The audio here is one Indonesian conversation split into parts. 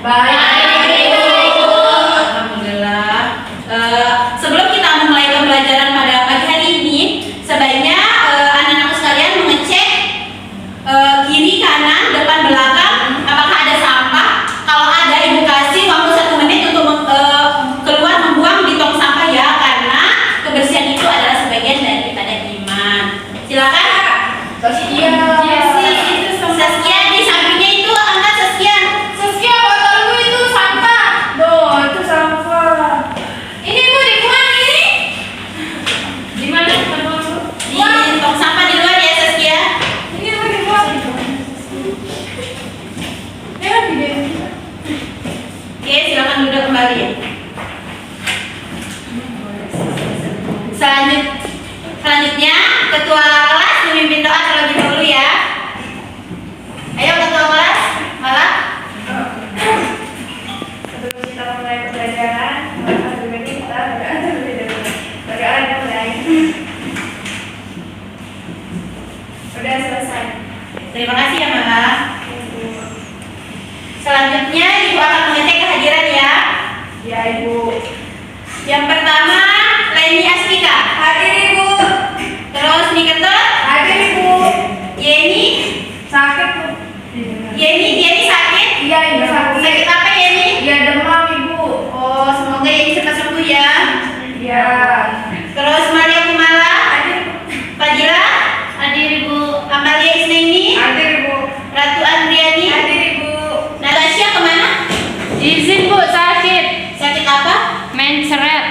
Baik, Ibu. Alhamdulillah. Sebelum kita memulai pembelajaran pada pagi hari ini, sebaiknya anak-anakku sekalian mengecek kiri, kanan, depan, belakang, apakah ada sampah. Kalau ada, Ibu kasih waktu 1 menit untuk keluar membuang di tong sampah ya, karena kebersihan itu adalah sebagian daripada iman. Silakan. Saskia di sampingnya itu angkat Saskia. Saskia, botolmu itu sampah. Doh, itu sampah. Ini Bu, dibuang ini. Di mana botolmu? Di tong sampah di luar ya Saskia. Ini Bu, dibuang. Ya, di. Oke, silakan duduk kembali. Selanjutnya ketua kelas memimpin doa terlebih dahulu ya. Ayo ketua kelas, malah. Sebelum kita mulai pembelajaran, kita berdoa terlebih dahulu. Berdoa dimulai. Sudah selesai. Terima kasih ya malah. Selanjutnya Ibu akan mengecek kehadiran ya. Ya, Ibu. Yang pertama Leni Astika. Hadir, Ibu. Terus Miketot. Hadir, Ibu. Yeni. Sakit, Bu. Yeni sakit. Iya, Ibu sakit. Sakit apa Yeni? Ya, demam, Ibu. Oh, semoga Yeni cepat sembuh ya. Ya. Terus Maria Kumala. Hadir, Fadila. Hadir Ibu. Amalia Isnaini. Hadir, Ibu. Ratu Andriani. Hadir, Ibu. Natasha kemana? Izin Bu, sakit. Sakit apa? Mencret.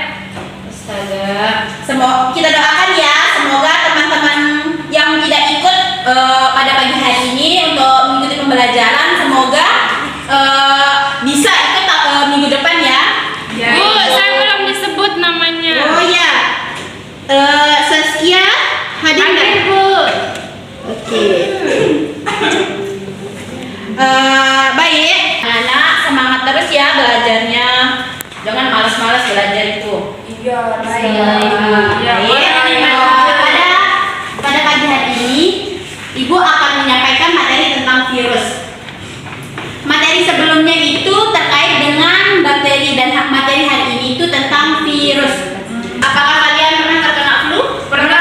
Astaga. Semoga kita doakan ya, semoga teman-teman yang tidak ikut pada pagi hari ini untuk mengikuti pembelajaran, semoga bisa ikut minggu depan ya. Ya, Bu, Ibu. saya belum disebut namanya. Oh ya, Saskia hadir nggak? Hadir Bu. Oke. Baik, anak semangat terus ya belajarnya. Jangan malas-malas belajar itu. Iya, baik. Ya, Pada pagi hari ini, Ibu akan menyampaikan materi tentang virus. Materi sebelumnya itu terkait dengan bakteri dan materi hari ini itu tentang virus. Apakah kalian pernah terkena flu? Pernah.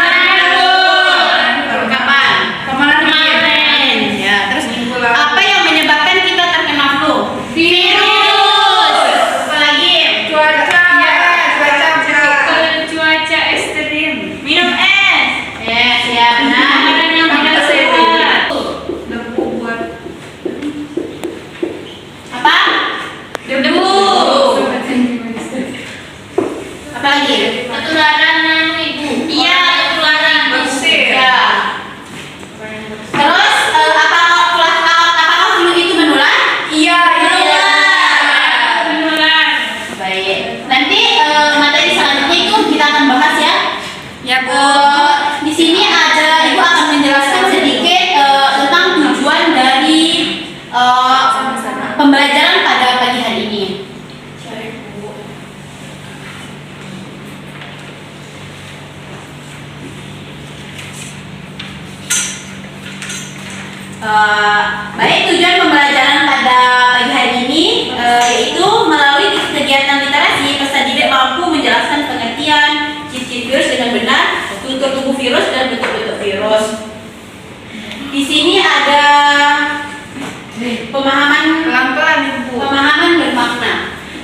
Kapan? Kemarin. Ya, terus apa yang menyebabkan kita terkena flu? Virus. Apalagi? Cuaca. Cuaca ekstrim. Minum es. Ya, siap. Nah, Makanan yang tidak sehat. Debu buat. apa? Debu. Apalagi? Ketularan nanu Ibu. Iya, ketularan. Bersih. Ya. Terus apakah flu itu menular? Iya, Menular. Baik. Nanti materi selanjutnya itu kita akan bahas ya. Ya Bu. Di sini ada Ibu akan menjelaskan sedikit tentang tujuan dari pembelajaran pada pagi hari ini. Baik, tujuan pembelajaran pada pagi hari ini yaitu melalui kegiatan literasi peserta didik mampu menjelaskan pengertian ciri-ciri virus dengan benar, struktur tubuh virus dan bentuk-bentuk virus. Di sini ada pemahaman pelan-pelan, Ibu. pemahaman bermakna.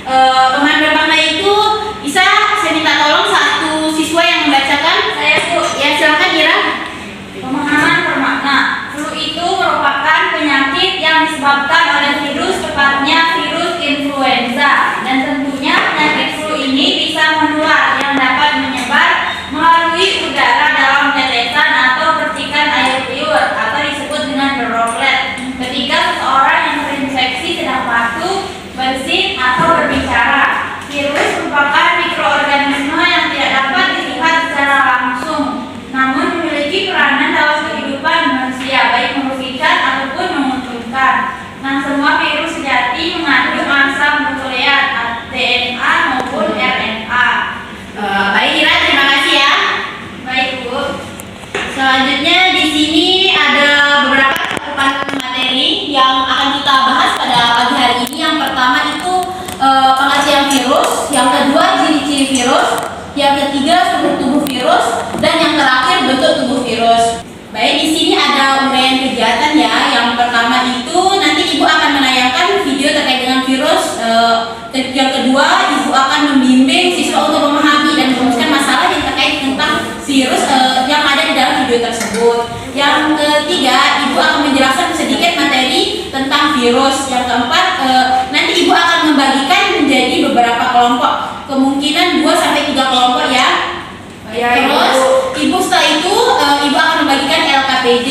Pemahaman bermakna itu bisa saya minta tolong satu siswa yang membacakan. Saya Bu. Ya silakan Ira. Pemahaman bermakna. Flu itu merupakan penyakit yang disebabkan oleh virus, tepatnya virus influenza. Dan tentunya penyakit flu ini bisa menular yang dapat menyebar melalui udara dalam tetesan atau percikan air liur atau disebut dengan droplet. Ketika seseorang yang terinfeksi sedang batuk, bersin atau berbicara. Virus merupakan mikroorganisme yang tidak dapat dilihat secara langsung, namun memiliki peranan dalam kehidupan manusia, baik merugikan ataupun menguntungkan. Nah, semua virus sejati mengandung asam nukleat DNA maupun RNA. Baik Ira, terima kasih ya. Baik Bu. Selanjutnya di sini ada beberapa cakupan materi yang akan kita bahas pada pagi hari ini. Yang pertama pengertian virus, yang kedua ciri-ciri virus, yang ketiga struktur tubuh virus, dan yang terakhir bentuk tubuh virus. Baik, di sini ada uraian kegiatan ya. Yang pertama itu nanti Ibu akan menayangkan video terkait dengan virus. Yang kedua, Ibu akan membimbing siswa untuk memahami dan merumuskan masalah yang terkait tentang virus yang ada di dalam video tersebut. Yang ketiga, Ibu akan menjelaskan sedikit materi tentang virus. Yang keempat, nanti Ibu akan membagikan menjadi beberapa kelompok, kemungkinan 2-3 kelompok ya. Terus Ibu setelah itu Ibu akan membagikan LKPD.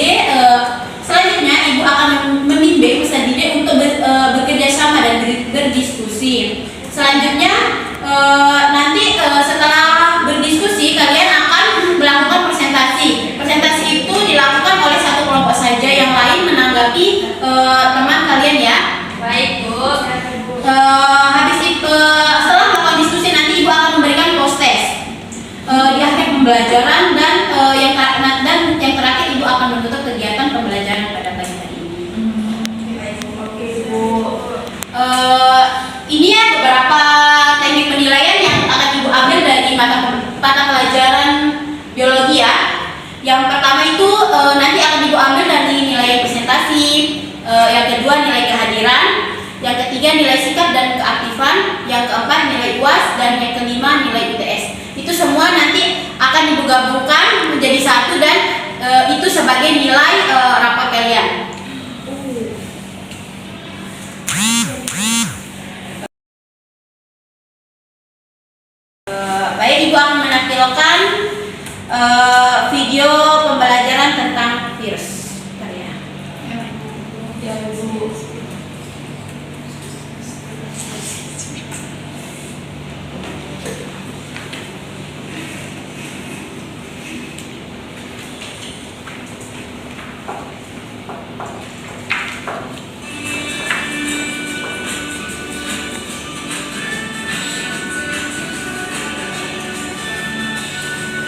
Selanjutnya Ibu akan membimbing peserta didik untuk bekerja sama dan berdiskusi. Selanjutnya nanti setelah berdiskusi kalian akan melakukan presentasi. Presentasi itu dilakukan oleh satu kelompok saja, yang lain menanggapi teman kalian ya. Baik, Bu. Habis itu setelah melakukan diskusi nanti Ibu akan memberikan post test di akhir pembelajaran, dan yang terakhir Ibu akan menutup kegiatan pembelajaran pada pagi hari ini. Oke, Bu. Ini ya beberapa teknik penilaian yang akan Ibu ambil dari mata pelajaran biologi ya. Yang pertama itu nanti akan Ibu ambil dari nilai presentasi, yang kedua nilai kehadiran, yang ketiga nilai sikap dan keaktifan, yang keempat nilai UAS, dan yang kelima nilai UTS. Itu semua nanti akan Ibu gabungkan menjadi satu, dan itu sebagai nilai rapor kalian. Baik, Ibu akan menampilkan video pembelajaran tentang virus. Bentar ya. Ya, Bu.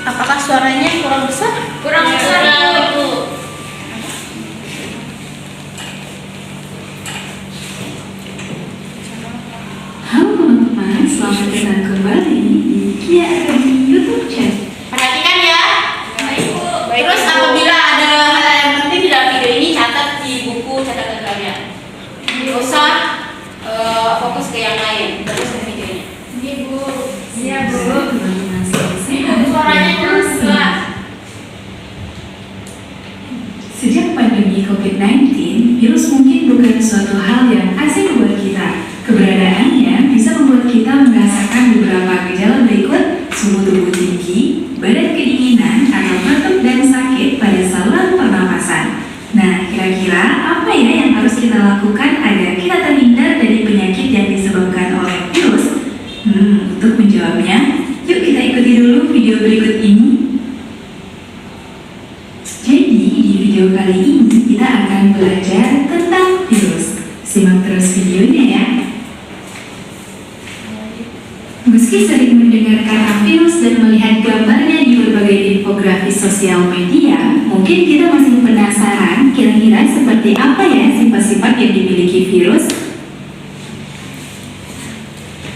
Apakah suaranya kurang besar? Kurang besar, Bu. Halo teman-teman, selamat datang kembali di Kia Academy YouTube channel. Perhatikan ya. Baik, Bu. Terus apabila ada hal yang penting di dalam video ini, catat di buku catatan kalian. Tidak usah fokus ke yang lain, terus ke videonya. Ini, Bu. Iya, Bu. Teman-teman selesai. Suaranya kurang jelas. Sejak pandemi COVID-19, virus mungkin bukan suatu hal yang asing buat kita. Keberadaannya bisa membuat kita merasakan beberapa gejala berikut: suhu tubuh tinggi, badan kedinginan, atau batuk dan sakit pada saluran pernapasan. Nah, kira-kira apa ya yang harus kita lakukan agar kita terhindar dari penyakit yang disebabkan oleh virus? Untuk menjawabnya, yuk kita ikuti dulu video berikut ini. Jadi, di video kali ini kita akan belajar tentang virus. Simak terus videonya ya. Meski sering mendengar kata virus dan melihat gambarnya di berbagai infografis sosial media, mungkin kita masih penasaran kira-kira seperti apa ya sifat-sifat yang dimiliki virus.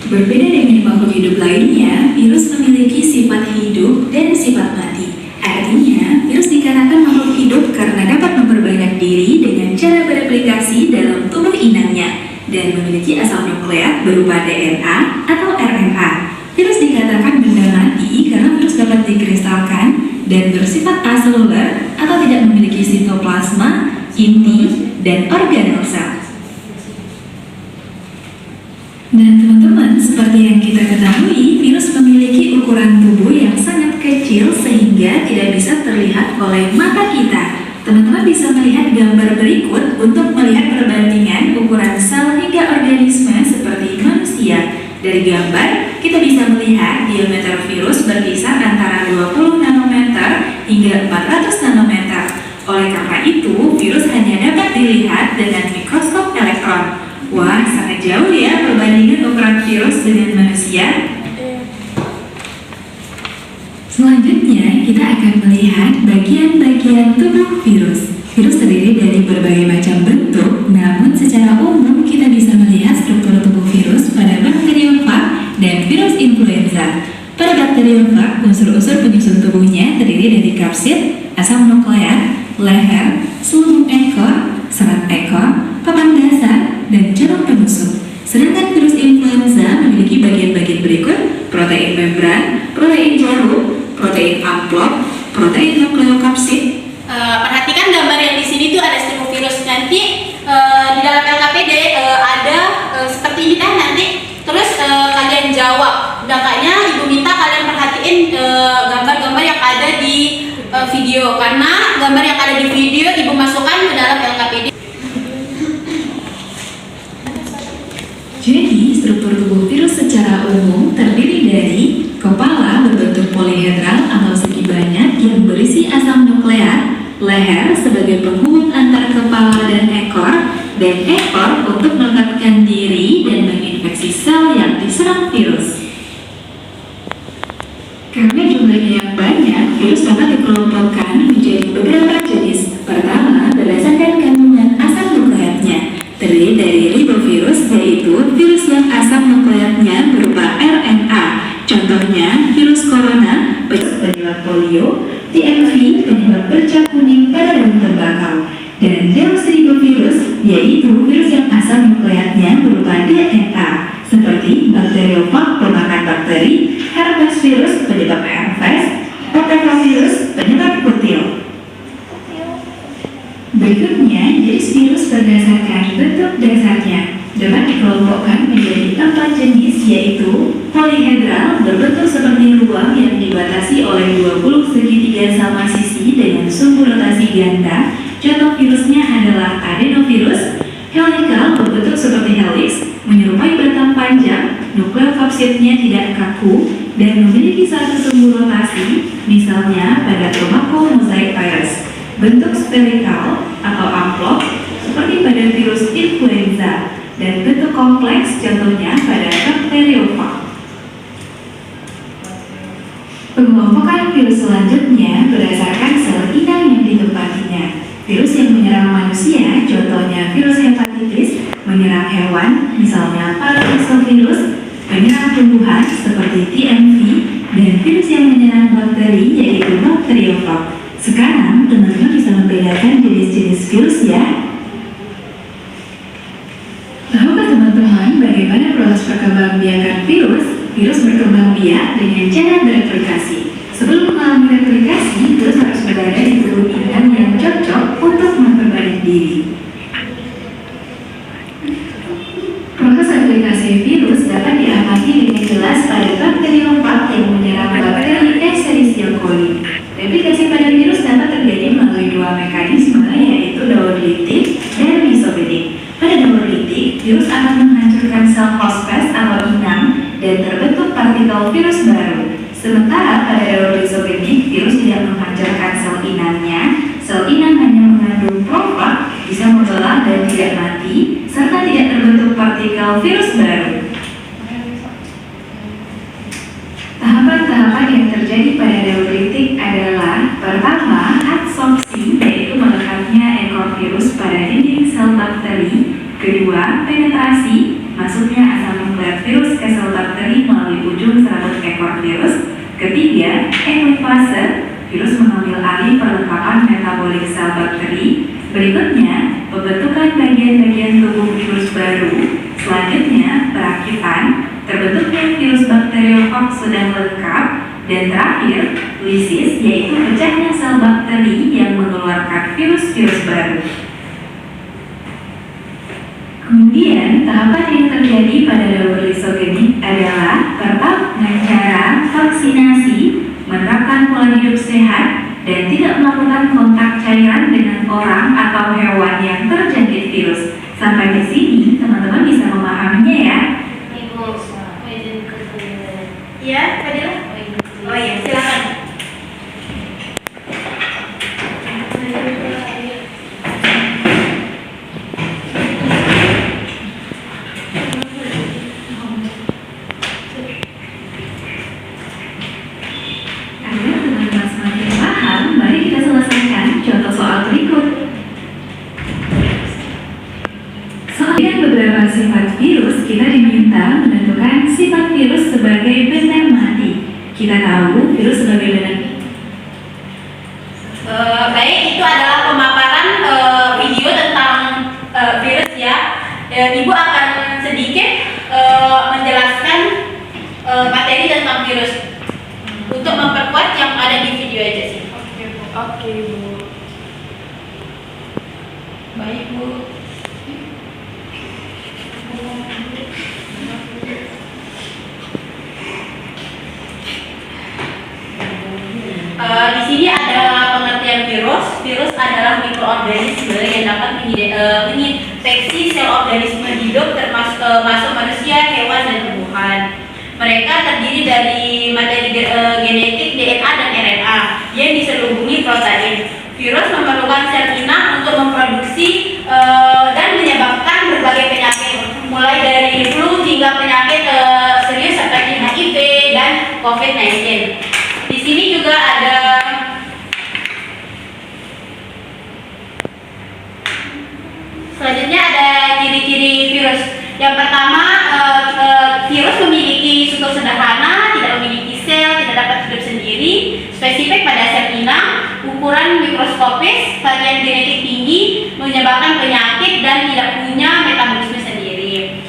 Berbeda dengan makhluk hidup lainnya, virus memiliki sifat hidup dan sifat mati. Artinya, virus dikatakan makhluk hidup karena dapat memperbanyak diri dengan cara bereplikasi dalam tubuh inangnya dan memiliki asal nukleat berupa DNA atau RNA. Virus dikatakan benda mati karena virus dapat dikristalkan dan bersifat aseluler atau tidak memiliki sitoplasma, inti, dan organel sel. Nah teman-teman, seperti yang kita ketahui, virus memiliki ukuran tubuh yang sangat kecil sehingga tidak bisa terlihat oleh mata kita. Teman-teman bisa melihat gambar berikut untuk melihat perbandingan ukuran sel hingga organisme seperti manusia. Dari gambar, kita bisa melihat diameter virus berkisar antara 20 nanometer hingga 400 nanometer. Oleh karena itu, virus hanya dapat dilihat dengan mikroskop elektron. Wah, sangat jauh ya perbandingan ukuran virus dengan manusia. Selanjutnya, kita akan melihat bagian-bagian tubuh virus. Virus terdiri dari berbagai macam bentuk, namun secara umum kita bisa melihat struktur tubuh virus pada bakteri influenza. Pada bakteriofag, unsur-unsur penyusun tubuhnya terdiri dari kapsid, asam nukleat, leher, seluruh ekor, serat ekor, papan dasar, dan jarum penyusun. Sedangkan virus influenza memiliki bagian-bagian berikut: protein membran, protein jarum, protein amplop, protein nukleokapsid. Perhatikan gambar yang di sini tuh ada strovirus. Nanti di dalam LKPD ada seperti ini kan nanti. Terus kalian jawab. Makanya ibu minta kalian perhatiin gambar-gambar yang ada di video, karena gambar yang ada di video ibu masukkan ke dalam LKPD. Jadi, struktur tubuh virus secara umum terdiri dari kepala berbentuk polihedral atau segi banyak yang berisi asam nukleat, leher sebagai penghubung antar kepala dan ekor untuk melekatkan diri dan menginfeksi sel yang diserang virus. Karena jumlahnya yang banyak, virus dapat dikelompokkan menjadi beberapa jenis. Pertama, berdasarkan kandungan asam nukleatnya, terdiri dari ribovirus, yaitu virus yang asam nukleatnya berupa RNA. Contohnya, virus corona, penyebab polio, TMV, penyebab bercak kuning pada daun tembakau, dan deoxyribovirus, yaitu virus yang asam nukleatnya berupa DNA, seperti bakteriofag pemakan bakteri, herpes virus penyebab herpes, rotavirus penyebab kutil. Berikutnya, jenis virus berdasarkan bentuk dasarnya dapat dikelompokkan menjadi 4 jenis, yaitu polihedral, berbentuk seperti ruang yang dibatasi oleh 20 segitiga sama sisi dengan sumbu rotasi ganda. Contoh virusnya adalah adenovirus. Helikal, berbentuk seperti helix, menyerupai batang panjang, nukleokapsidnya tidak kaku, dan memiliki satu sumbu rotasi, misalnya pada Tobacco mosaic virus. Bentuk spherical atau amplop, seperti pada virus influenza, dan bentuk kompleks, contohnya pada bakteriofag. Pengelompokan virus selanjutnya berdasarkan sel inang yang ditempatinya. Virus yang menyerang manusia, contohnya virus hepatitis, menyerang hewan, misalnya parvovirus, menyerang tumbuhan seperti TMV, dan virus yang menyerang bakteri, yaitu bakteriofag. Sekarang, teman-teman bisa membedakan jenis-jenis virus ya. Tahukah teman-teman bagaimana proses perkembangbiakan virus? Virus berkembang biak dengan cara bereplikasi. Sebelum mengalami replikasi, virus harus berada di tubuh inang yang cocok untuk memperbaiki diri. Proses replikasi virus dapat diamati dengan jelas pada bakteriofag yang menyerang bakteri Escherichia coli. Replikasi pada virus dapat terjadi melalui 2 mekanisme, yaitu daur litik dan rizogenik. Pada daur litik, virus akan menghancurkan sel hospes atau inang dan terbentuk partikel virus baru. Sementara pada daur rizogenik, virus tidak menghancurkan sel inangnya. Sel inang hanya mengandung profag, bisa membelah dan tidak mati, serta tidak terbentuk partikel virus baru. Tahapan-tahapan yang terjadi pada daur litik adalah: pertama, adsorpsi, yaitu melekatnya ekor virus pada dinding sel bakteri. Kedua, penetrasi, masuknya asam nukleat virus ke sel bakteri melalui ujung serabut ekor virus. Ketiga, eklifase, virus mengambil alih perlengkapan metabolik sel bakteri. Berikutnya, pembentukan bagian-bagian tubuh virus baru. Selanjutnya, perakitan, terbentuknya virus bakteriofag sudah lengkap. Dan terakhir, lisis, yaitu pecahnya sel bakteri yang mengeluarkan virus-virus baru. Kemudian, tahapan yang terjadi pada daur lisogenik adalah: pertama, dengan cara vaksinasi, menerapkan pola hidup sehat, dan tidak melakukan kontak cairan dengan orang atau hewan yang terjangkit virus. Sampai di sini, teman-teman bisa memahaminya ya? Ibu, izin ke toilet. Ya, Fadila? Oh iya, silakan. Agar teman-teman semakin paham, mari kita selesaikan contoh soal berikut. Soal dengan beberapa sifat virus, kita diminta menentukan sifat virus sebagai benda mati. kita tahu virus bagaimana? Baik, itu adalah pemaparan video tentang virus ya. Ibu akan sedikit menjelaskan materi tentang virus untuk memperkuat yang ada di video aja sih. Oke, Bu. Baik Bu. Di sini ada pengertian virus. Virus adalah mikroorganisme yang dapat menginfeksi sel organisme hidup termasuk manusia, hewan, dan tumbuhan. Mereka terdiri dari materi genetik DNA dan RNA yang diselubungi protein. Virus memerlukan sel inang untuk memproduksi dan menyebabkan berbagai penyakit, mulai dari flu hingga penyakit serius seperti HIV dan COVID-19. Di sini juga ada selanjutnya ada ciri-ciri virus. Yang pertama, virus memiliki struktur sederhana, tidak memiliki sel, tidak dapat hidup sendiri, spesifik pada sel inang, ukuran mikroskopis, varian genetik tinggi, menyebabkan penyakit dan tidak punya metabolisme sendiri.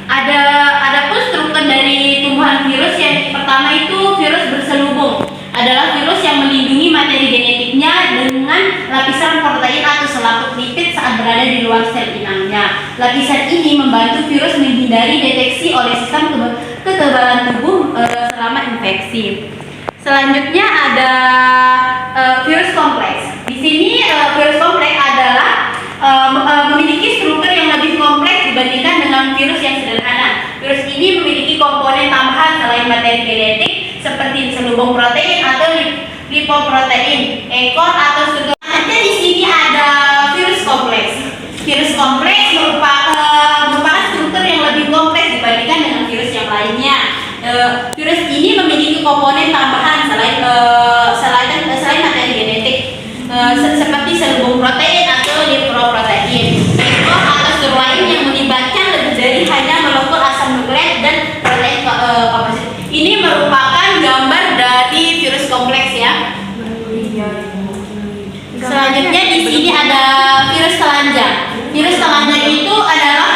Adapun struktur dari tumbuhan virus yang pertama itu virus berselubung, adalah virus yang melindungi materi genetiknya dengan lapisan protein atau selaput lipid saat berada di luar sel inangnya. Lapisan ini membantu virus menghindari deteksi oleh sistem kekebalan tubuh selama infeksi. Selanjutnya ada virus kompleks. Di sini virus kompleks adalah memiliki struktur yang lebih kompleks dibandingkan dengan virus yang sederhana. Virus ini memiliki komponen tambahan selain materi genetik seperti selubung protein atau lipoprotein, ekor atau struktur. Nanti di sini ada virus kompleks. Virus kompleks merupakan struktur yang lebih kompleks dibandingkan dengan virus yang lainnya. Virus ini memiliki komponen tambahan selain materi genetik seperti selubung protein atau lipoprotein, ekor atau struktur lain yang melibatkan lebih dari hanya molekul asam nukleik dan protein komposit. Ini merupakan gambar dari virus kompleks ya. Selanjutnya di sini ada virus telanjang. Virus telanjang itu adalah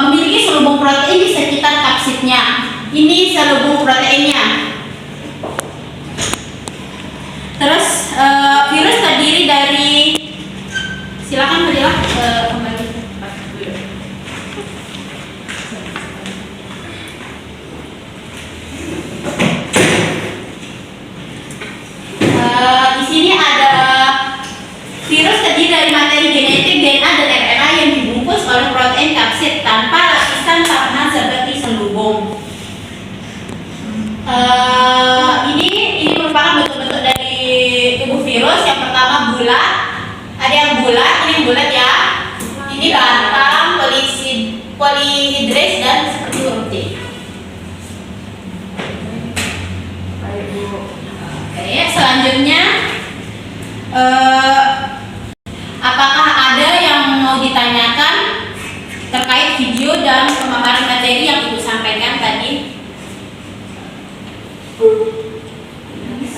memiliki selubung protein di sekitar kapsidnya. Ini selubung proteinnya. Terus virus terdiri dari, silakan Fadilah kembali. Di sini ada virus terdiri dari materi genetik DNA dan RNA yang dibungkus oleh protein kapsid tanpa lapisan tambahan seperti selubung. Ini merupakan bentuk-bentuk dari tubuh virus. Yang pertama bulat, ada yang bulat, ini bulat ya. Ini bantam, polihidris dan seperti huruf D. Oke, selanjutnya apakah ada yang mau ditanyakan terkait video dan pemaparan materi yang Ibu sampaikan tadi?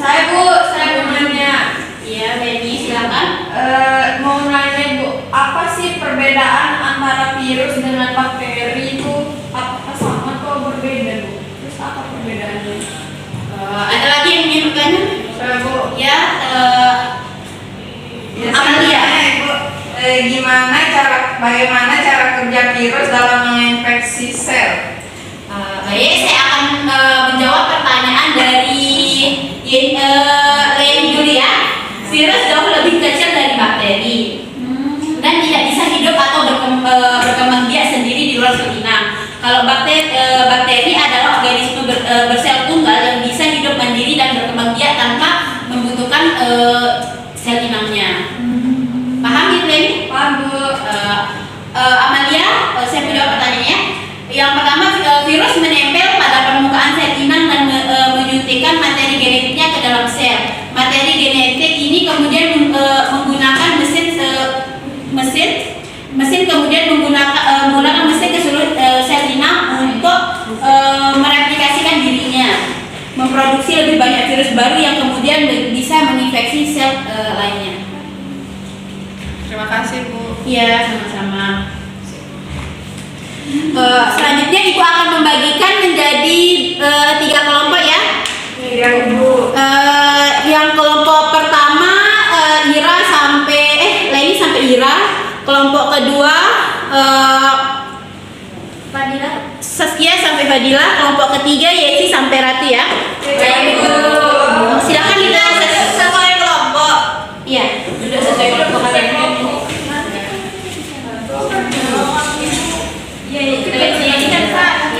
Saya mau nanya. Iya, Benny, silakan. Mau nanya Bu, apa sih perbedaan antara virus dengan bakteri itu? Apakah sama atau berbeda Bu? Terus apa perbedaannya? Ada lagi yang ingin bertanya? Bu, Ya, Amalia, Bu, bagaimana cara kerja virus dalam menginfeksi sel? Baik, saya akan menjawab pertanyaan dari Leni Julia. Virus jauh lebih kecil dari bakteri dan tidak bisa hidup atau berkembang biak sendiri di luar sel inang. Kalau bakteri adalah organisme bersel tunggal yang bisa hidup mandiri dan berkembang biak tanpa membutuhkan sel inangnya. Paham gitu Leni? Paham Bu. Amalia, saya mau jawab pertanyaannya. Yang pertama, virus menempel pada permukaan sel inang dan menyuntikkan materi genetiknya ke dalam sel. Materi genetik ini kemudian menggunakan mesin kemudian menggunakan mesin ke seluruh sel inang untuk mereplikasikan dirinya. virus baru yang kemudian bisa menginfeksi sel lainnya. Terima kasih Bu. Iya, sama-sama. Selanjutnya Ibu akan membagikan menjadi 3 kelompok ya. Iya Ibu. Yang kelompok pertama Ira sampai Leni sampai Ira. Kelompok kedua Fadila. Saskia sampai Fadila. Kelompok ketiga Yesi sampai Rati ya. Iya Ibu. Silakan kita sesuai kelompok. Iya, sudah sesuai kelompok kalian.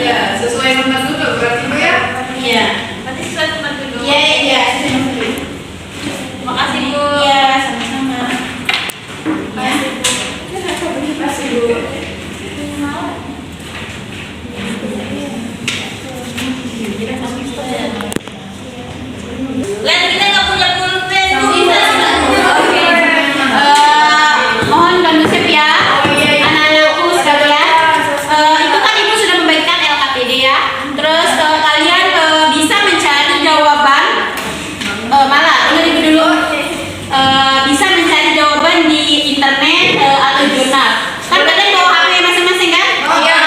Iya, sesuai nomor duduk berarti Bu ya. Iya. Nanti sesuai teman dulu. Iya. Terima kasih Bu. Iya, sama-sama. Ya. Terima kasih Bu. Len, kita nggak punya pulpen. Mohon kondusif ya, anak-anakku sekalian. Itu kan Ibu sudah membagikan LKPD ya. Terus kalian bisa mencari jawaban. Malah dengar Ibu dulu. Bisa mencari jawaban di internet atau jurnal. Kan kalian bawa HP masing-masing kan? Iya.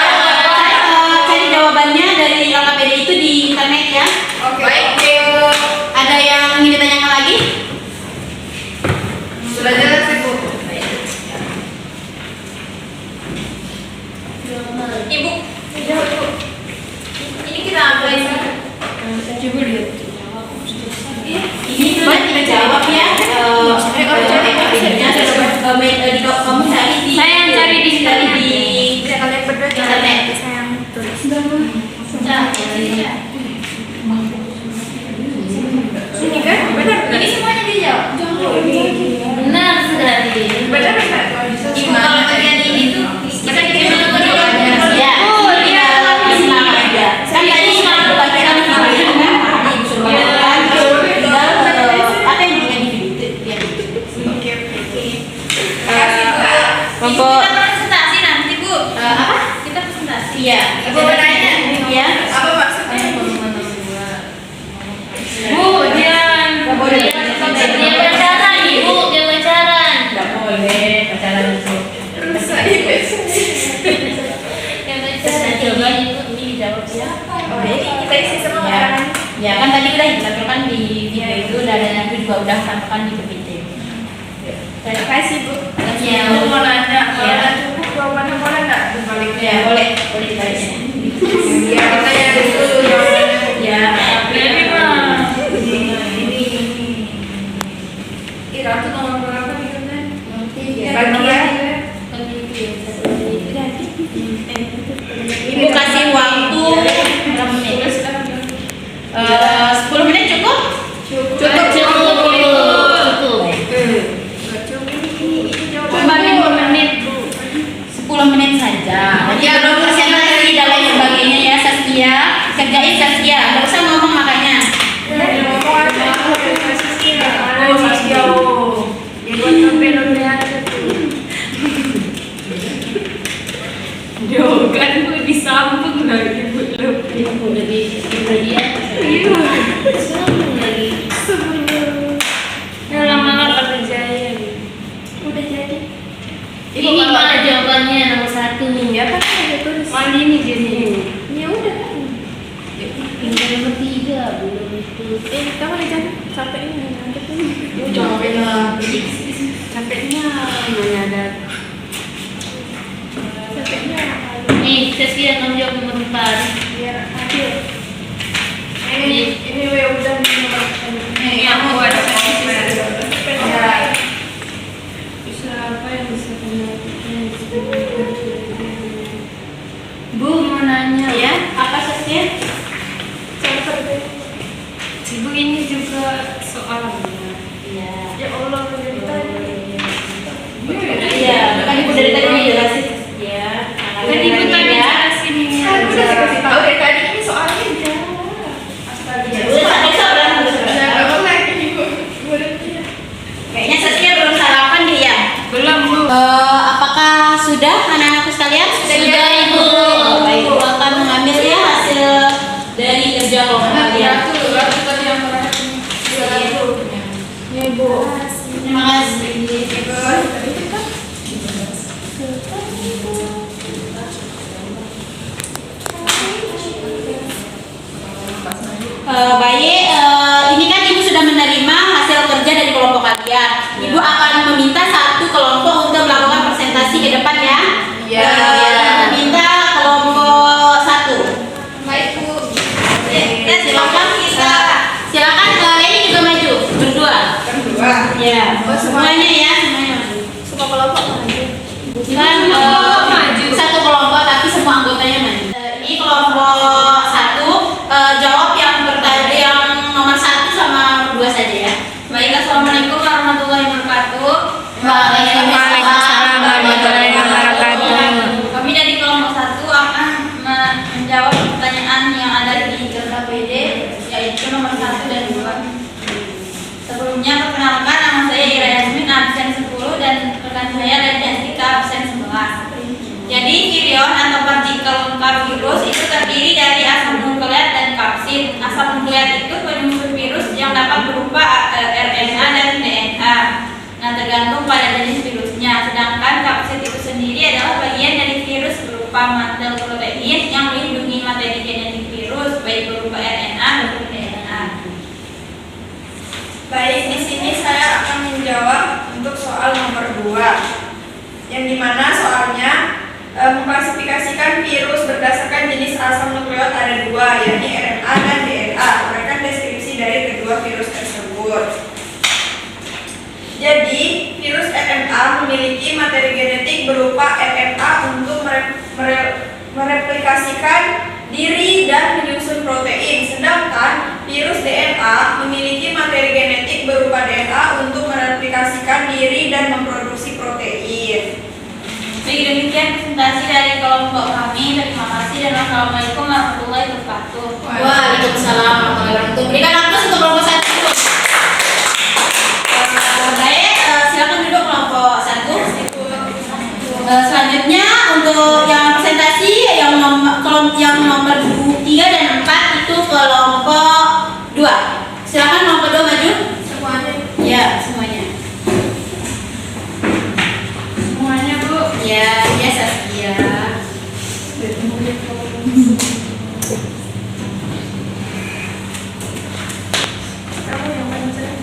Cari jawabannya dari LKPD itu di internet ya. Oke. Baik. Ada yang ingin ditanyakan lagi? Sudah jelas sih Bu. Ibu. Ini kita ambil Coba lihat. Ini sudah kita jawab ya. Kamu cari di. Saya yang cari di cari di kalian berdua internet. saya yang tulis. Ini kan benar. Ini semuanya dijawab. Benar sekali. Benar. Ibu kalau bagian ini tuh kita kirim ke Ya. Selama aja. Kan tadi aku bagikan video kan. Ibu suruh bagikan. Apa yang dengan di video? Oke. Kelompok Kita presentasi nanti Bu. apa? Kita presentasi. Iya. Ibu mau nanya? Ya. Apa maksudnya? Bu, jangan. Nggak boleh. Dia pacaran, Ibu, dia pacaran. Nggak boleh pacaran itu. Rusak. Dia pacaran. Coba Ibu ini dijawab siapa? Oh, jadi kita isi semua Ya. kan? Ya kan tadi udah ditampilkan di video itu dan aku juga udah tampilkan di PPT. Terima kasih Bu. Ya. Aku mau nanya, Ya. cukup jawabannya boleh nggak dibaliknya? Ya boleh ditarik. Ya, kita yang dulu jawabannya. Ya. Ini mah. Ira tuh nomor berapa nih kan? Tiga. Bagian. Ibu kasih waktu berapa menit? 10 menit cukup? Cukup. Cuma 5 menit. 10 menit saja. Ya belum presentasi dan lain sebagainya ya Saskia. Kerjain Saskia, nggak usah ngomong makanya. Kan Bu disambung lagi Bu. Ibu lebih dia. Sambung lagi. Lama-lama kerjanya. Udah jadi. Ini mana jawabannya nomor 1? Ya kan ada tulis. Mandi ini jadi. Ya udah kan. Tinggal nomor 3 belum itu. Kamu udah jadi capek ini nanti tuh. Jawabnya. Capeknya mana ada. Capeknya Nih, Saskia kamu jawab nomor 4. biar adil. Ini udah nomor. Ini aku ada Bisa apa yang bisa kamu Bu mau nanya. Ya, apa Saskia? Ibu ini juga soalnya. Iya. Ya Allah, dari tadi. Iya, kan ibu dari tadi jelasin. Iya. Kan Ibu tadi jelasin ini. Aku udah dikasih tahu dari tadi ini soalnya udah. Ya, udah sabar. Nggak boleh Ibu. Kayaknya Saskia belum sarapan dia ya. Belum Bu. Apakah sudah anak-anakku sekalian? Sudah, Ibu. Baik, Ibu akan mengambil ya hasil dari kerja kelompok kalian. Baik, ini kan Ibu sudah menerima hasil kerja dari kelompok kalian. Ibu akan meminta satu kelompok untuk melakukan presentasi ke depan ya. Iya. Minta kelompok 1. Baik Bu. Ya, silakan ini juga maju berdua. Berdua. Ya, Oh, semuanya ya, semuanya maju. Semua kelompok maju. Silakan maju. satu kelompok tapi semua anggotanya maju. Ini kelompok 1 jawab yang nomor 1 sama 2 saja ya. Baik, assalamualaikum warahmatullahi wabarakatuh. Waalaikumsalam warahmatullahi wabarakatuh. Kami dari kelompok 1 akan menjawab pertanyaan yang ada di KPD, yaitu nomor 1 dan 2. Sebelumnya perkenalkan, nama saya Ira Yasmin, absen 10, dan rekan saya Radiantika, absen 11. Jadi virion atau partikel virus itu terdiri dari asam nukleat dan kapsid. Asam nukleat itu penyusun virus yang dapat berupa RNA dan DNA. Nah, tergantung pada jenis virusnya. Sedangkan kapsid itu sendiri adalah bagian dari virus berupa mantel protein yang melindungi materi genetik virus, baik berupa RNA maupun DNA. Baik, di sini saya akan menjawab untuk soal nomor 2, yang dimana soalnya mengklasifikasikan virus berdasarkan jenis asam nukleat ada 2, yakni RNA dan DNA. Berikan deskripsi dari kedua virus tersebut. Jadi, virus RNA memiliki materi genetik berupa RNA untuk mereplikasikan diri dan menyusun protein, sedangkan virus DNA memiliki materi genetik berupa DNA untuk mereplikasikan diri dan memproduksi protein. Baik, demikian presentasi dari kelompok kami. Terima kasih dan wassalamualaikum warahmatullahi wabarakatuh. Waalaikumsalam warahmatullahi wabarakatuh. Berikan aplaus untuk kelompok 1. Baik, silakan duduk kelompok 1. Selanjutnya untuk yang presentasi yang nomor 3 dan 4 itu kelompok 2. Silakan kelompok 2 maju. Semuanya. Ya, semuanya. Semuanya, Bu. Ya, biasa ya. Kamu yang paling sering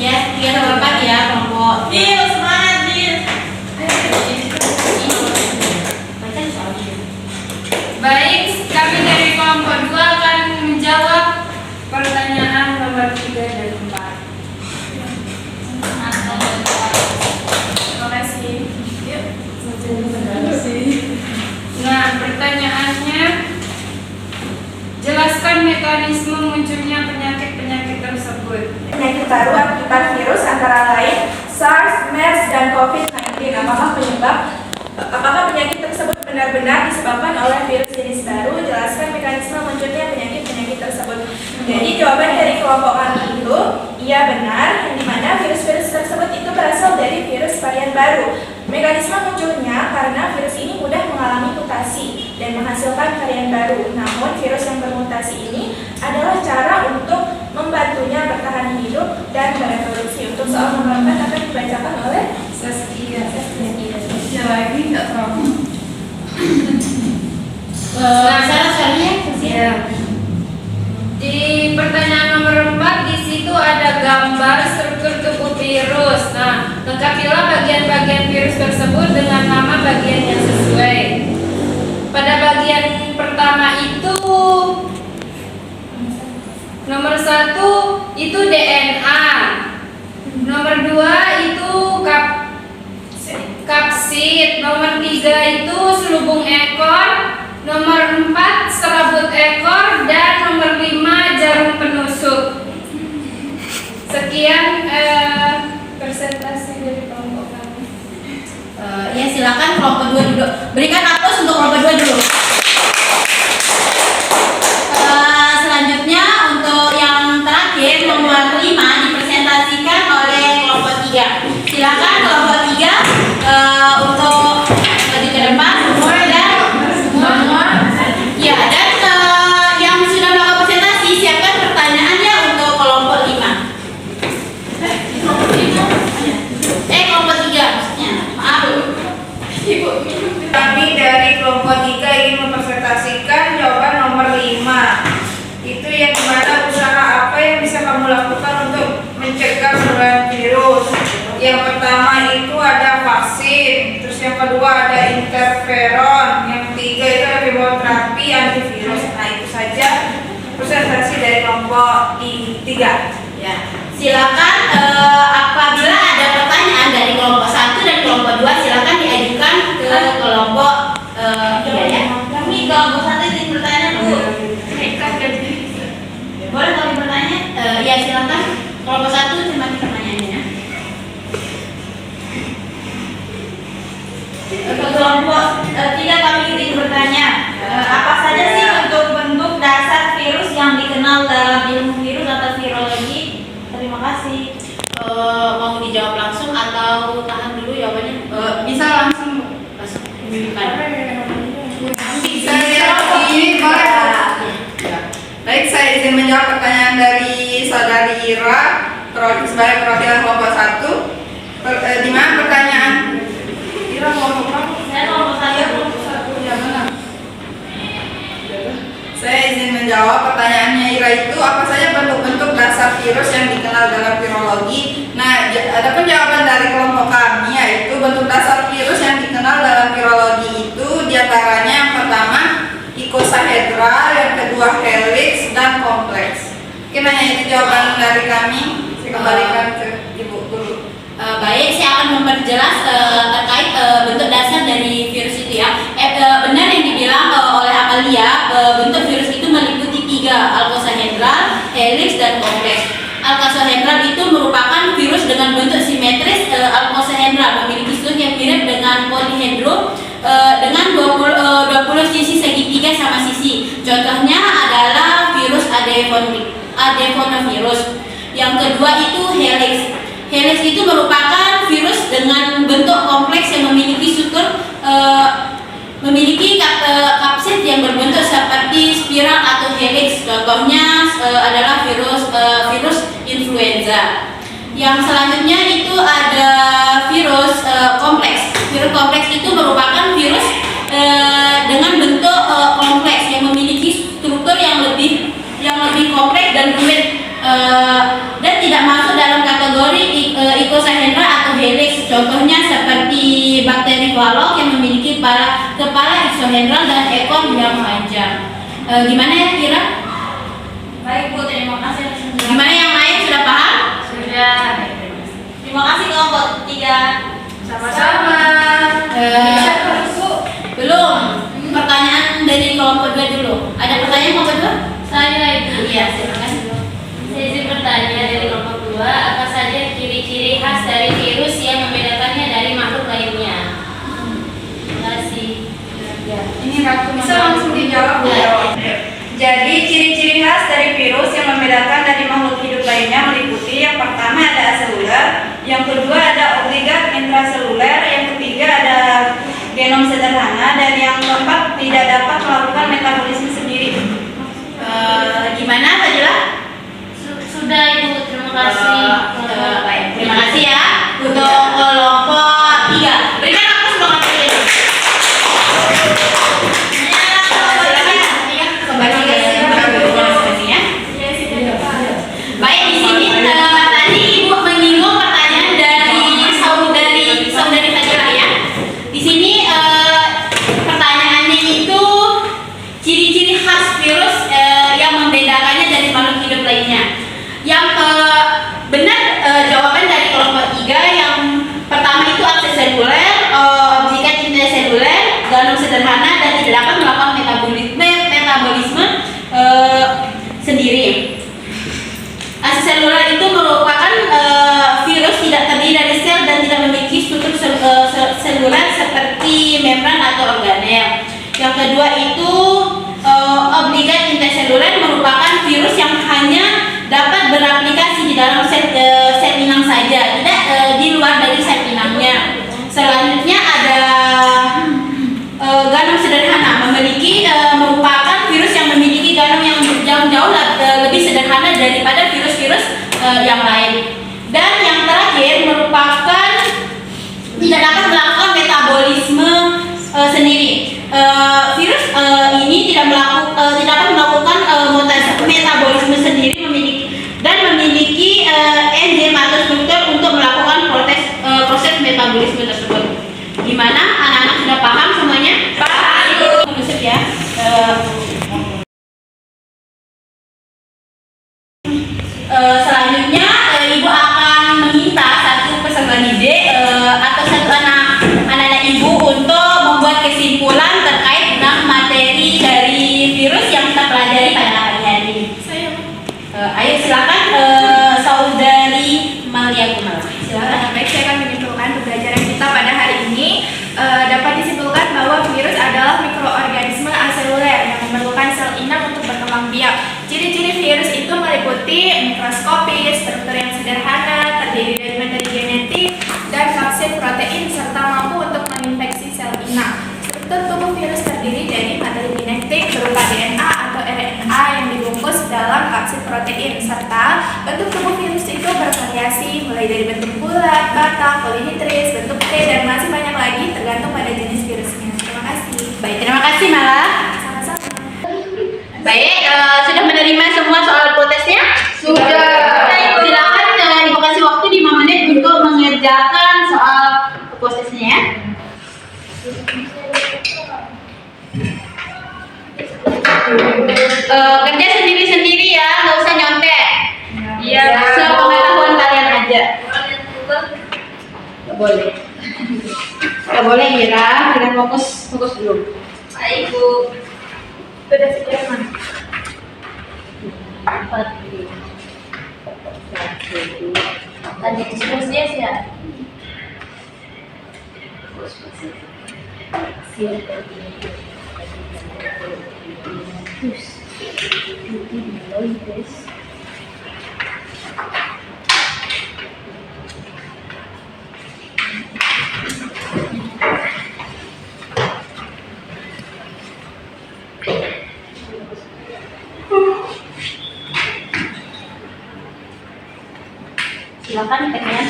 Ya, 3 sama 4 ya kelompok. Dil, semangat, Dil. Baca soalnya. Baik, kami dari kelompok 2 akan menjawab pertanyaan nomor 3 dan 4. Terima kasih. Nah, pertanyaannya, jelaskan mekanisme munculnya penyakit-penyakit tersebut. Penyakit baru akibat virus antara lain SARS, MERS, dan COVID-19. Apakah penyakit tersebut benar-benar disebabkan oleh virus jenis baru? Jelaskan mekanisme munculnya penyakit-penyakit tersebut. Jadi jawaban dari kelompok kami itu iya benar, yang dimana virus-virus tersebut itu berasal dari virus varian baru. Mekanisme munculnya karena virus ini mudah mengalami mutasi dan menghasilkan varian baru. Namun virus yang bermutasi ini adalah cara untuk membantunya bertahan hidup dan bereproduksi. Untuk soal nomor 4 akan dibacakan oleh Saskia. Ya lagi nggak tahu. Soalnya Ya. Di pertanyaan nomor 4 di situ ada gambar struktur tubuh virus. Nah, lengkapilah bagian-bagian virus tersebut dengan nama bagian yang sesuai. Pada bagian pertama itu nomor 1 itu DNA. Nomor 2 itu kapsid. Nomor 3 itu selubung ekor. Nomor 4 serabut ekor, dan nomor 5 jarum penusuk. Sekian presentasi dari kelompok kami. Ya, silakan kelompok 2 duduk. Berikan aplaus untuk kelompok 2 dulu. Selanjutnya untuk yang terakhir nomor 5 dipresentasikan oleh kelompok 3. Silakan kelompok 3 untuk maju ke depan dan ya, dan yang sudah melakukan presentasi siapkan pertanyaannya untuk kelompok 5. Kelompok 3 maksudnya. Maaf. Ibu minum. Yang pertama itu ada vaksin, terus yang kedua ada interferon, yang ketiga itu ada kemoterapi antivirus. Nah itu saja presentasi dari kelompok I3. Ya, silakan apabila ada pertanyaan dari kelompok 1 dan kelompok 2 silakan diajukan ke kelompok 3 ya. Kami kelompok 1 izin bertanya dulu. Boleh kami bertanya? Ya silakan. Kelompok 1 cuma pertanyaannya. Untuk kelompok 3 kami izin bertanya. Apa saja sih bentuk-bentuk dasar virus yang dikenal dalam ilmu virus atau virologi? Terima kasih. Mau dijawab langsung atau tahan dulu jawabannya? Bisa langsung. Bukan. Bisa ini boleh. Baik, saya izin menjawab pertanyaan dari saudari Ira sebagai perwakilan kelompok 1. Di mana pertanyaan? Ira kelompok berapa? Saya kelompok 1. Ya benar. Saya izin menjawab pertanyaannya Ira itu apa saja bentuk-bentuk dasar virus yang dikenal dalam virologi. Nah, adapun jawaban dari kelompok kami yaitu bentuk dasar virus yang dikenal dalam virologi itu diantaranya yang pertama icosahedral, yang kedua helix dan kompleks. Mungkin hanya itu jawaban dari kami. Saya kembalikan ke Ibu dulu. Baik, saya akan memperjelas terkait bentuk dasar dari virus itu ya. Benar yang dibilang oleh Amalia, bentuk virus itu meliputi 3, alkosahedral, helix, dan kompleks. Alkosahedral itu merupakan virus dengan bentuk simetris. Alkosahedral memiliki struktur yang mirip dengan polyhedro dengan 20 sisi segitiga sama sisi. Contohnya adalah virus adenovirus. Yang kedua itu helix. Helix itu merupakan virus dengan bentuk kompleks yang memiliki struktur kapsid yang berbentuk seperti spiral atau helix. Contohnya adalah virus influenza. Yang selanjutnya itu ada virus kompleks. Virus kompleks itu merupakan virus dengan bentuk kompleks yang memiliki struktur yang lebih kompleks dan rumit dan tidak masuk dalam kategori icosahedral atau helix. Contohnya seperti bakteri valok yang memiliki kepala isohedral dan ekor yang panjang. Gimana ya Kira? Baik Bu, terima kasih. Gimana yang lain sudah paham? Sudah. Terima kasih kelompok 3. Sama-sama. Belum. Pertanyaan dari kelompok 2 dulu. Ada pertanyaan kelompok 2? Saya itu. Iya, silakan. Saya izin bertanya dari kelompok 2, apa saja ciri-ciri khas dari virus yang membedakannya dari makhluk lainnya? Terima kasih. Ini Ratu bisa langsung dijawab Bu. Jadi ciri-ciri khas dari virus yang membedakan dari makhluk hidup lainnya meliputi yang pertama ada aseluler, yang kedua ada obligat intraseluler, yang ketiga ada genom sederhana, dan yang keempat tidak dapat melakukan metabolisme sendiri. Gimana Fadila? Sudah Ibu, terima kasih. Baik, terima kasih ya untuk kelompok 3. Berikan aku semangat ini. Kembali ke ya. Baik, di sini tadi Ibu menyinggung pertanyaan dari saudari Fadila ya. Di sini pertanyaannya itu ciri-ciri khas virus yang membedakannya dari makhluk hidup lainnya. Yang benar jawaban dari kelompok 3 yang pertama itu akses seluler, obligat intraseluler, genom sederhana dan tidak dapat melakukan metabolisme sendiri. Akses seluler itu merupakan virus tidak terdiri dari sel dan tidak memiliki struktur seluler seperti membran atau organel. Yang kedua itu obligat intraseluler merupakan virus yang hanya dapat beraplikasi di dalam sel inang saja, tidak di luar dari sel inangnya. Selanjutnya ada genom sederhana, merupakan virus yang memiliki genom yang jauh lebih sederhana daripada virus-virus yang lain. Dan yang terakhir merupakan tidak dapat melakukan metabolisme sendiri. Virus ini tidak dapat melakukan metabolisme sendiri, memiliki enzim atau struktur untuk melakukan metabolisme tersebut. Gimana? Anak-anak sudah paham semuanya? Paham. Maksud ya. Selanjutnya ibu akan meminta satu peserta didik atau satu anak ibu untuk membuat kesimpulan terkait dengan materi dari virus yang kita pelajari pada hari ini. Ayo silakan saudari Malia Kumala. Silakan. Baik, saya akan menyimpulkan pembelajaran kita pada hari ini. Dapat disimpulkan bahwa virus adalah mikroorganisme aseluler yang memerlukan sel inang untuk berkembang biak. Ciri-ciri virus itu meliputi mikroskopis, struktur yang sederhana, terdiri dari materi genetik dan kapsid protein serta mampu untuk menginfeksi sel inang. Struktur tubuh virus terdiri dari materi genetik berupa DNA atau RNA yang dibungkus dalam kapsid protein serta bentuk tubuh virus itu bervariasi mulai dari bentuk bulat, batang, polinitris, bentuk T dan masih banyak lagi tergantung pada jenis virusnya. Terima kasih. Baik, terima kasih Mala. Sama-sama. Baik, sudah menerima semua soal protesnya? Sudah. Silakan ibu kasih waktu 5 menit untuk mengerjakan soal protesnya ya. Kerja sendiri-sendiri ya, nggak usah nyontek. Iya. Sepengetahuan kalian aja. Nggak boleh. Nggak boleh Ira, kita fokus dulu. Baik, Bu. Sudah sekian, Mas. 4. Tadi diskusi ya. Silakan kalian.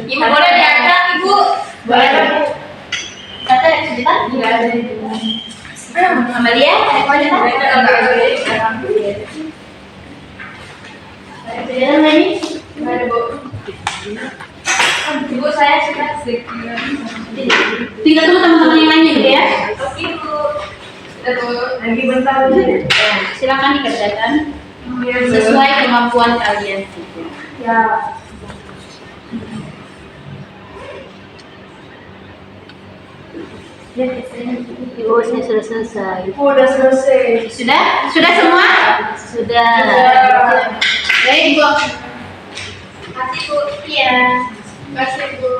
Ibu boleh diangkat, Ibu? Boleh Bu. Kata sebentar? Tidak ada. Amalia, aku aja tak? Jalan lagi? Nggak ada, Bu. Ibu saya suka sedikit. Tinggal tunggu teman-teman yang lainnya gitu ya. Oke, Bu. Lagi bentar. Silakan dikerjakan sesuai kemampuan kalian. Ya. Ibu, saya sudah selesai. Udah selesai. Sudah? Sudah semua? Sudah. Baik, Ibu. Kasih, Bu. Iya. Kasih, Bu.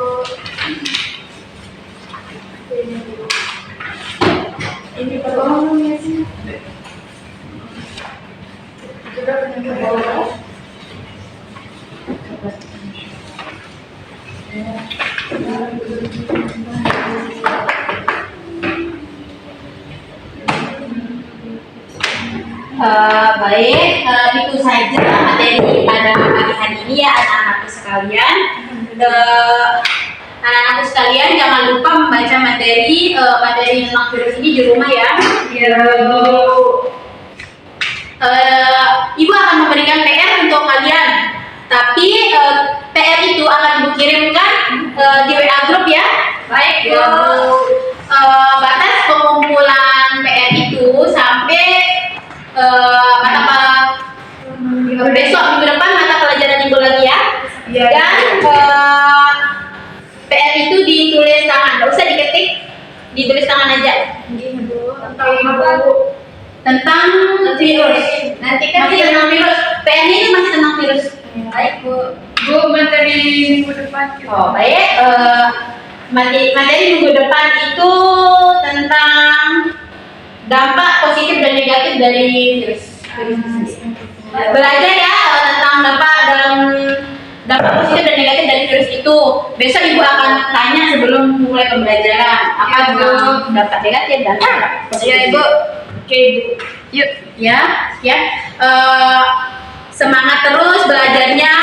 Ini pertolongannya sih. Sudah penyakit bawah. Baik, itu saja materi pada pagi hari ini ya anak-anakku sekalian. Anak-anakku sekalian jangan lupa membaca materi tentang virus ini di rumah ya. Ibu akan memberikan PR untuk kalian, tapi PR itu akan ibu kirimkan di WA grup ya. Baik Bu. Batas pengumpulan PR itu sampai besok minggu depan mata pelajaran ibu lagi ya. Dan PR itu ditulis tangan, nggak usah diketik, ditulis tangan aja. Tentang apa, Bu? Tentang virus. Nanti kan masih tentang virus. PR ini masih tentang virus. Baik, Bu. Bu, materi minggu depan. Oh baik. Materi minggu depan itu tentang dampak positif dan negatif dari virus. Belajar ya tentang dampak positif dan negatif dari virus itu. Besok ibu akan tanya sebelum mulai pembelajaran apa dampak negatif dan dampak positif. Ya, Ibu. Oke, Ibu. Yuk. Ya. Semangat terus belajarnya.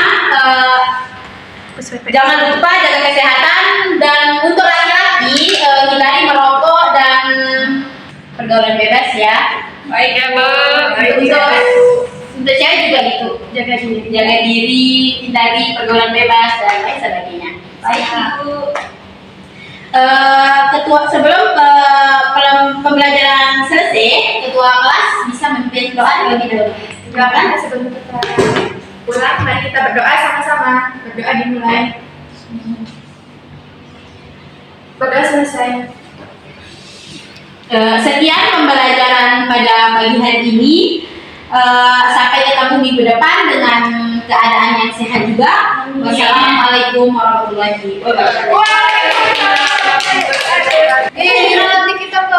Jangan lupa jaga kesehatan dan untuk laki-laki hindari merokok dan pergaulan bebas ya. Baik ya, Bu. Untuk Untuk cewek juga gitu, jaga diri, hindari pergaulan bebas dan lain sebagainya. Baik, Ibu. Sebelum pembelajaran selesai, ketua kelas bisa memimpin doa terlebih dahulu. Silakan. Sebelum kita pulang, mari kita berdoa sama-sama. Berdoa dimulai. Berdoa selesai. Sekian pembelajaran pada pagi hari ini. Sampai ketemu minggu depan dengan keadaan yang sehat juga. Wassalamualaikum warahmatullahi wabarakatuh. Nanti kita ke